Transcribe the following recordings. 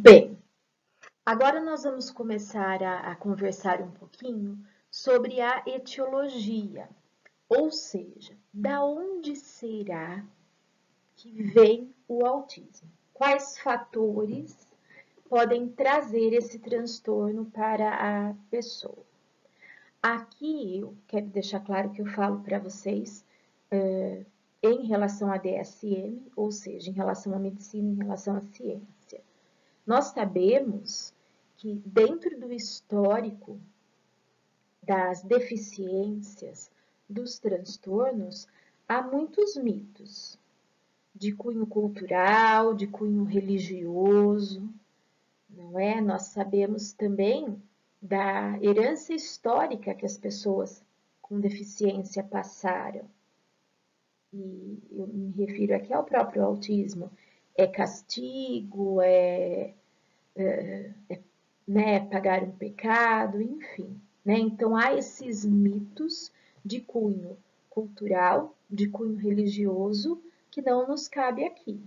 Bem, agora nós vamos começar a conversar um pouquinho sobre a etiologia, ou seja, da onde será que vem o autismo? Quais fatores podem trazer esse transtorno para a pessoa? Aqui eu quero deixar claro que eu falo para vocês em relação à DSM, ou seja, em relação à medicina, em relação à ciência. Nós sabemos que dentro do histórico das deficiências, dos transtornos, há muitos mitos de cunho cultural, de cunho religioso, não é? Nós sabemos também da herança histórica que as pessoas com deficiência passaram. E eu me refiro aqui ao próprio autismo. É castigo, né, pagar um pecado, enfim. Né? Então, há esses mitos de cunho cultural, de cunho religioso, que não nos cabe aqui.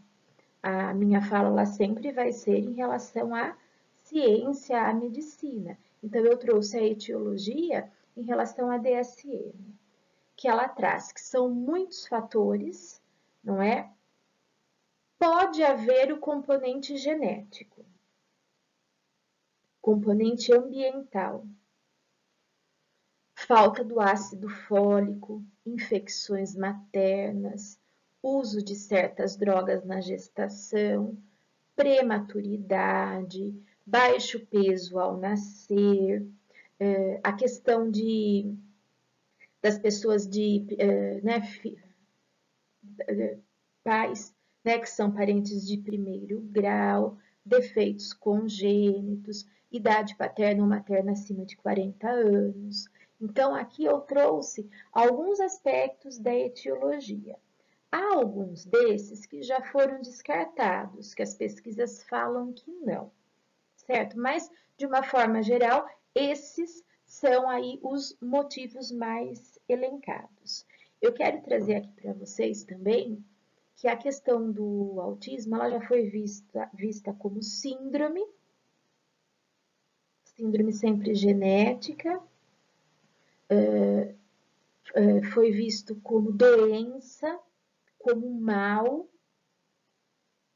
A minha fala lá sempre vai ser em relação à ciência, à medicina. Então, eu trouxe a etiologia em relação à DSM, que ela traz que são muitos fatores, não é? Pode haver o componente genético, componente ambiental, falta do ácido fólico, infecções maternas, uso de certas drogas na gestação, prematuridade, baixo peso ao nascer, a questão das pessoas pais, né, que são parentes de primeiro grau, defeitos congênitos, idade paterna ou materna acima de 40 anos. Então, aqui eu trouxe alguns aspectos da etiologia. Há alguns desses que já foram descartados, que as pesquisas falam que não, certo? Mas, de uma forma geral, esses são aí os motivos mais elencados. Eu quero trazer aqui para vocês também que a questão do autismo ela já foi vista como síndrome sempre genética, foi visto como doença, como mal,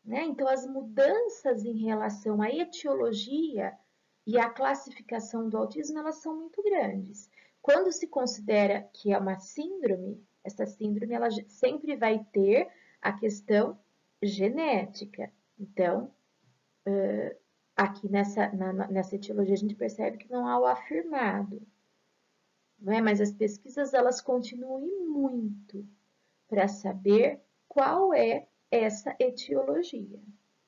né? Então, as mudanças em relação à etiologia e à classificação do autismo, elas são muito grandes. Quando se considera que é uma síndrome, essa síndrome ela sempre vai ter a questão genética. Então, aqui nessa etiologia a gente percebe que não há o afirmado, não é? Mas as pesquisas elas continuam muito para saber qual é essa etiologia,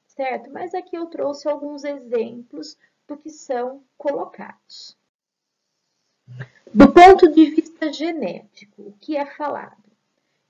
certo? Mas aqui eu trouxe alguns exemplos do que são colocados. Do ponto de vista genético, o que é falado?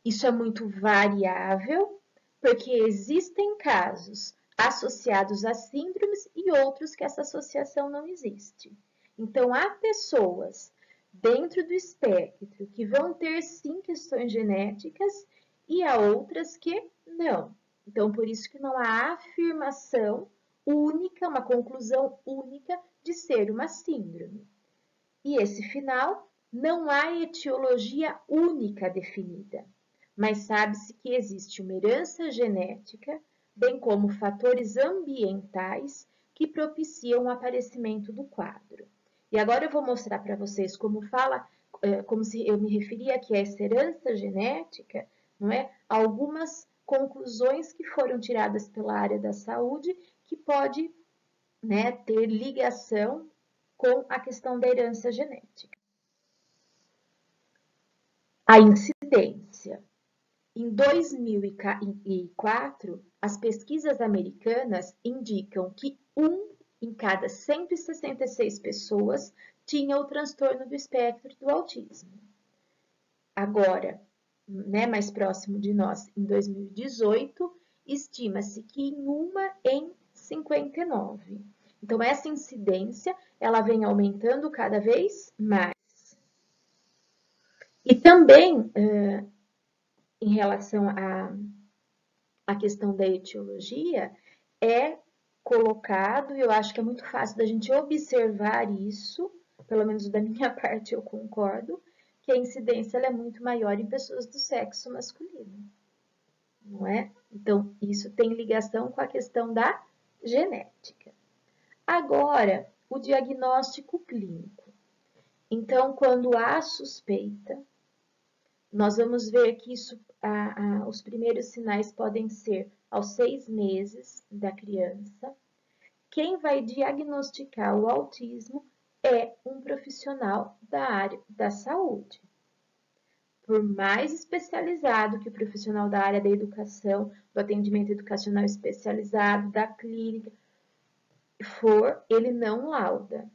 Isso é muito variável, porque existem casos associados a síndromes e outros que essa associação não existe. Então, há pessoas dentro do espectro que vão ter sim questões genéticas e há outras que não. Então, por isso que não há afirmação única, uma conclusão única de ser uma síndrome. E esse final, não há etiologia única definida, mas sabe-se que existe uma herança genética, bem como fatores ambientais que propiciam o aparecimento do quadro. E agora eu vou mostrar para vocês como se eu me referia aqui a essa herança genética, não é? Algumas conclusões que foram tiradas pela área da saúde que pode, né, ter ligação com a questão da herança genética. A incidência. Em 2004, as pesquisas americanas indicam que 1 em cada 166 pessoas tinha o transtorno do espectro do autismo. Agora, né, mais próximo de nós, em 2018, estima-se que em 1 em 59. Então, essa incidência, ela vem aumentando cada vez mais. E também, em relação à questão da etiologia, é colocado, e eu acho que é muito fácil da gente observar isso, pelo menos da minha parte eu concordo, que a incidência é muito maior em pessoas do sexo masculino, não é? Então, isso tem ligação com a questão da genética. Agora, o diagnóstico clínico. Então, quando há suspeita, nós vamos ver que os primeiros sinais podem ser aos 6 meses da criança. Quem vai diagnosticar o autismo é um profissional da área da saúde. Por mais especializado que o profissional da área da educação, do atendimento educacional especializado, da clínica for, ele não lauda.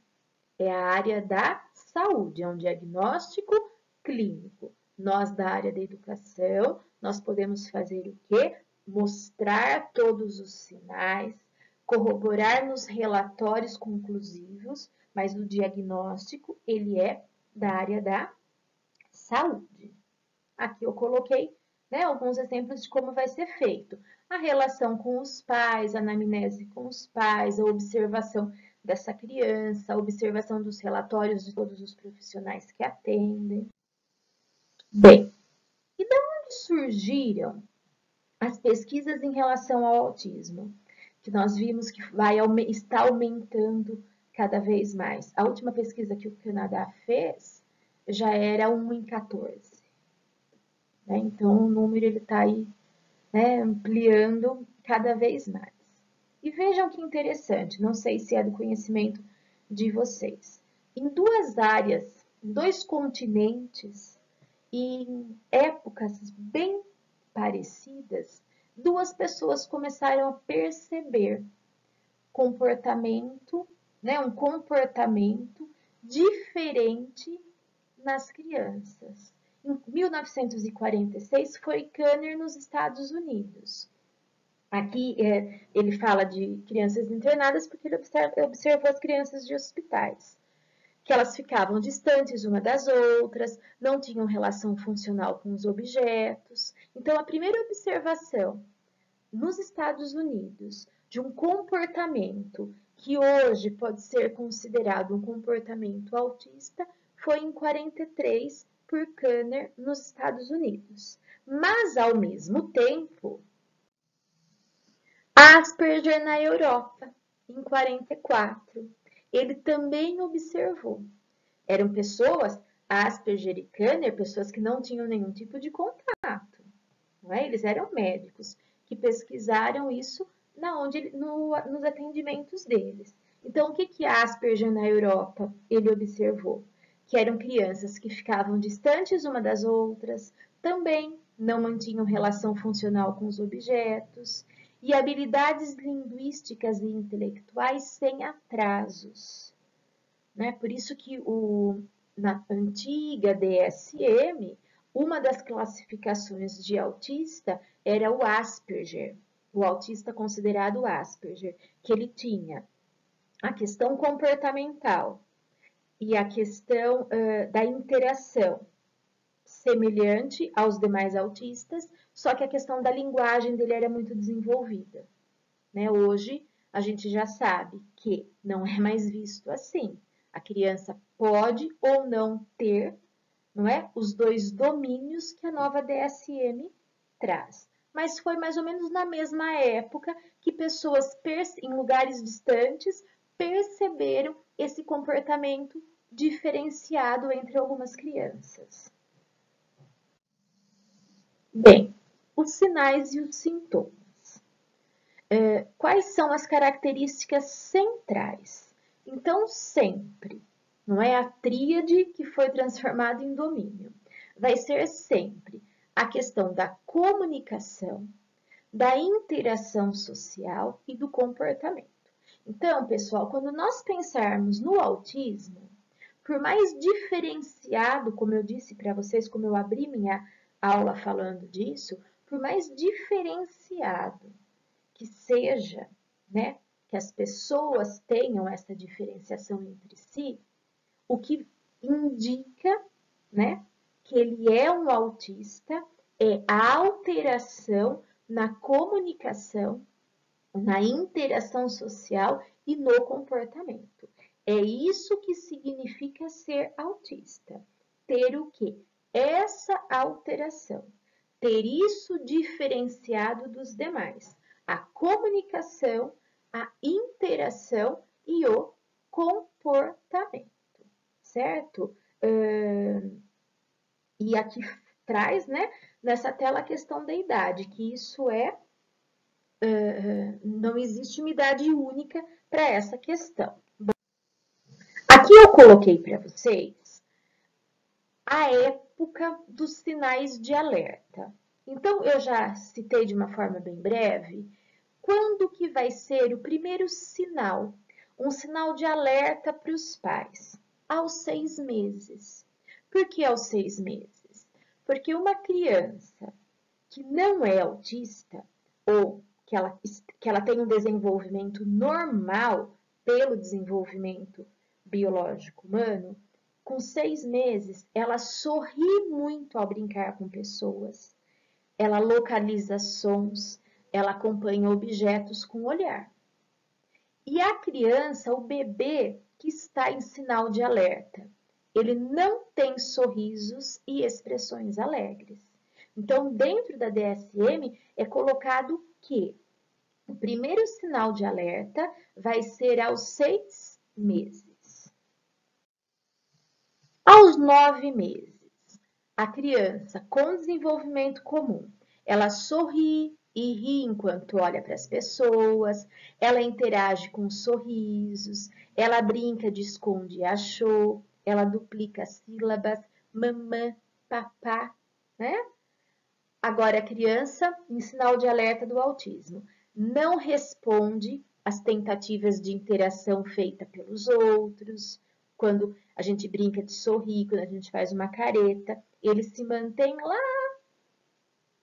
É a área da saúde, é um diagnóstico clínico. Nós da área da educação, nós podemos fazer o quê? Mostrar todos os sinais, corroborar nos relatórios conclusivos, mas o diagnóstico, ele é da área da saúde. Aqui eu coloquei, né, alguns exemplos de como vai ser feito. A relação com os pais, a anamnese com os pais, a observação dessa criança, a observação dos relatórios de todos os profissionais que atendem. Bem, e de onde surgiram as pesquisas em relação ao autismo? Que nós vimos que está aumentando cada vez mais. A última pesquisa que o Canadá fez já era 1 em 14. Né? Então, o número está aí, né, ampliando cada vez mais. E vejam que interessante, não sei se é do conhecimento de vocês. Em 2 áreas, em 2 continentes, e em épocas bem parecidas, 2 pessoas começaram a perceber comportamento, né, um comportamento diferente nas crianças. Em 1946 foi Kanner nos Estados Unidos. Aqui ele fala de crianças internadas porque ele observou as crianças de hospitais, que elas ficavam distantes uma das outras, não tinham relação funcional com os objetos. Então, a primeira observação nos Estados Unidos de um comportamento que hoje pode ser considerado um comportamento autista foi em 43 por Kanner nos Estados Unidos. Mas, ao mesmo tempo, Asperger na Europa, em 44. Ele também observou. Eram pessoas, Asperger e Kanner, pessoas que não tinham nenhum tipo de contato. Não é? Eles eram médicos que pesquisaram isso nos atendimentos deles. Então, o que Asperger na Europa ele observou? Que eram crianças que ficavam distantes uma das outras, também não mantinham relação funcional com os objetos, e habilidades linguísticas e intelectuais sem atrasos. Né? Por isso que na antiga DSM, uma das classificações de autista era o Asperger, o autista considerado Asperger, que ele tinha a questão comportamental e a questão da interação semelhante aos demais autistas, só que a questão da linguagem dele era muito desenvolvida. Né? Hoje, a gente já sabe que não é mais visto assim. A criança pode ou não ter, não é, os 2 domínios que a nova DSM traz. Mas foi mais ou menos na mesma época que pessoas em lugares distantes perceberam esse comportamento diferenciado entre algumas crianças. Bem, os sinais e os sintomas. Quais são as características centrais? Então, sempre, não é a tríade que foi transformada em domínio. Vai ser sempre a questão da comunicação, da interação social e do comportamento. Então, pessoal, quando nós pensarmos no autismo, por mais diferenciado, como eu disse para vocês, como eu abri minha aula falando disso, por mais diferenciado que seja, né, que as pessoas tenham essa diferenciação entre si, o que indica, né, que ele é um autista é a alteração na comunicação, na interação social e no comportamento. É isso que significa ser autista. Ter o quê? Essa alteração. Ter isso diferenciado dos demais. A comunicação, a interação e o comportamento, certo? E aqui traz, né, nessa tela a questão da idade, que isso não existe uma idade única para essa questão. Aqui eu coloquei para vocês a época dos sinais de alerta. Então, eu já citei de uma forma bem breve, quando que vai ser o primeiro sinal, um sinal de alerta para os pais? Aos 6 meses. Por que aos 6 meses? Porque uma criança que não é autista, ou que ela tem um desenvolvimento normal pelo desenvolvimento biológico humano, com 6 meses, ela sorri muito ao brincar com pessoas. Ela localiza sons, ela acompanha objetos com o olhar. E a criança, o bebê que está em sinal de alerta, ele não tem sorrisos e expressões alegres. Então, dentro da DSM, é colocado que o primeiro sinal de alerta vai ser aos 6 meses. Aos 9 meses, a criança com desenvolvimento comum, ela sorri e ri enquanto olha para as pessoas, ela interage com sorrisos, ela brinca de esconde e achou, ela duplica sílabas, mamã, papá, né? Agora, a criança em sinal de alerta do autismo não responde às tentativas de interação feita pelos outros, quando a gente brinca de sorrir, quando a gente faz uma careta, ele se mantém lá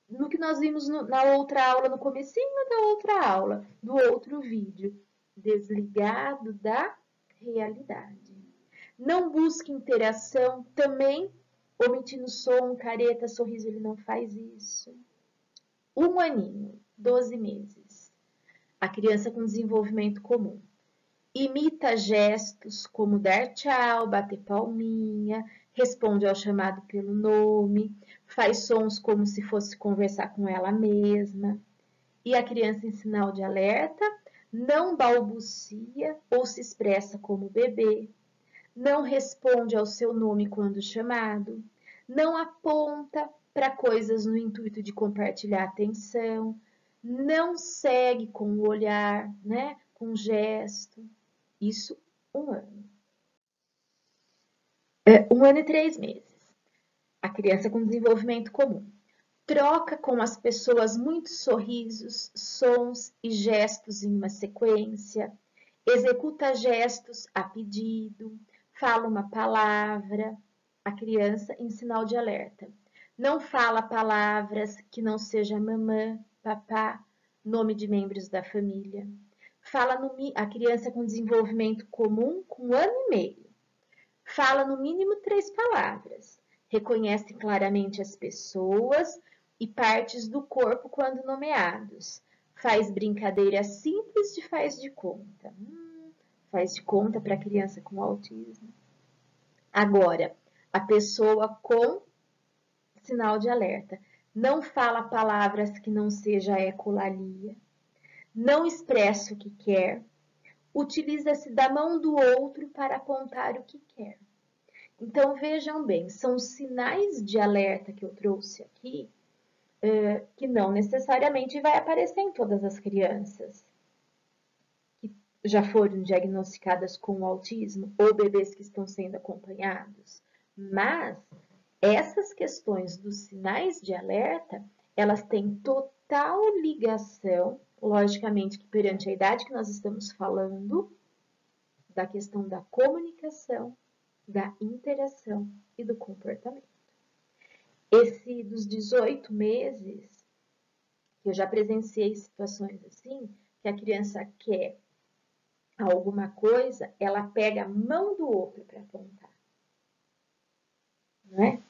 no que nós vimos na outra aula, no comecinho da outra aula, do outro vídeo, desligado da realidade. Não busca interação, também omitindo som, careta, sorriso, ele não faz isso. 1 aninho, 12 meses. A criança com desenvolvimento comum. Imita gestos como dar tchau, bater palminha, responde ao chamado pelo nome, faz sons como se fosse conversar com ela mesma. E a criança em sinal de alerta não balbucia ou se expressa como bebê, não responde ao seu nome quando chamado, não aponta para coisas no intuito de compartilhar atenção, não segue com o olhar, né, com gesto. Isso 1 ano. 1 ano e 3 meses. A criança com desenvolvimento comum. Troca com as pessoas muitos sorrisos, sons e gestos em uma sequência. Executa gestos a pedido. Fala uma palavra. A criança em sinal de alerta. Não fala palavras que não seja mamã, papá, nome de membros da família. Fala a criança com desenvolvimento comum com 1 ano e meio. Fala no mínimo 3 palavras. Reconhece claramente as pessoas e partes do corpo quando nomeados. Faz brincadeira simples de faz de conta. Faz de conta para criança com autismo. Agora, a pessoa com sinal de alerta não fala palavras que não seja ecolalia, não expressa o que quer, utiliza-se da mão do outro para apontar o que quer. Então, vejam bem, são sinais de alerta que eu trouxe aqui, que não necessariamente vai aparecer em todas as crianças que já foram diagnosticadas com autismo ou bebês que estão sendo acompanhados, mas essas questões dos sinais de alerta, elas têm total ligação, logicamente que perante a idade que nós estamos falando, da questão da comunicação, da interação e do comportamento. Esse dos 18 meses, que eu já presenciei situações assim, que a criança quer alguma coisa, ela pega a mão do outro para apontar. Não é?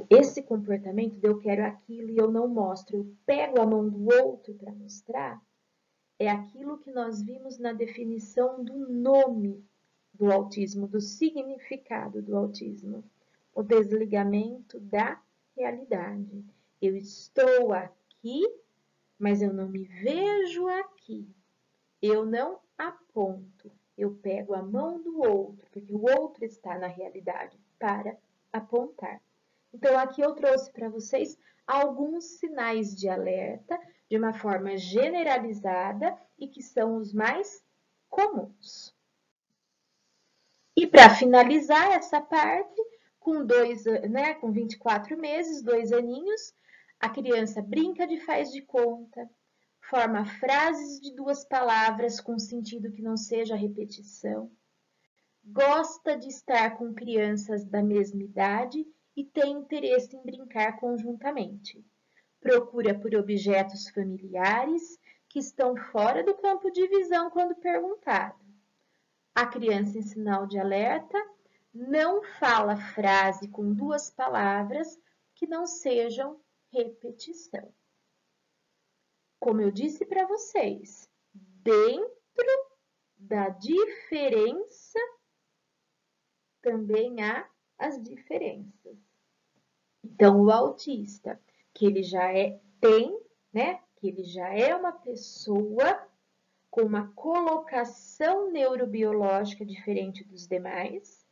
Esse comportamento de eu quero aquilo e eu não mostro, eu pego a mão do outro para mostrar, é aquilo que nós vimos na definição do nome do autismo, do significado do autismo. O desligamento da realidade. Eu estou aqui, mas eu não me vejo aqui. Eu não aponto. Eu pego a mão do outro, porque o outro está na realidade, para apontar. Então, aqui eu trouxe para vocês alguns sinais de alerta de uma forma generalizada e que são os mais comuns. E para finalizar essa parte, com 24 meses, 2 aninhos, a criança brinca de faz de conta, forma frases de 2 palavras com sentido que não seja repetição, gosta de estar com crianças da mesma idade e tem interesse em brincar conjuntamente. Procura por objetos familiares que estão fora do campo de visão quando perguntado. A criança em sinal de alerta não fala frase com 2 palavras que não sejam repetição. Como eu disse para vocês, dentro da diferença também há as diferenças. Então, o autista, que ele já que ele já é uma pessoa com uma colocação neurobiológica diferente dos demais,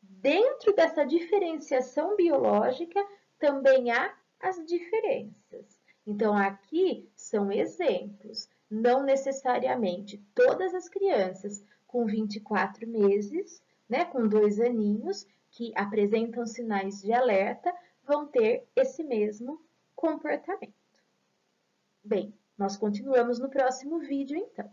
dentro dessa diferenciação biológica também há as diferenças. Então, aqui são exemplos. Não necessariamente todas as crianças com 24 meses, com 2 aninhos, que apresentam sinais de alerta, vão ter esse mesmo comportamento. Bem, nós continuamos no próximo vídeo, então.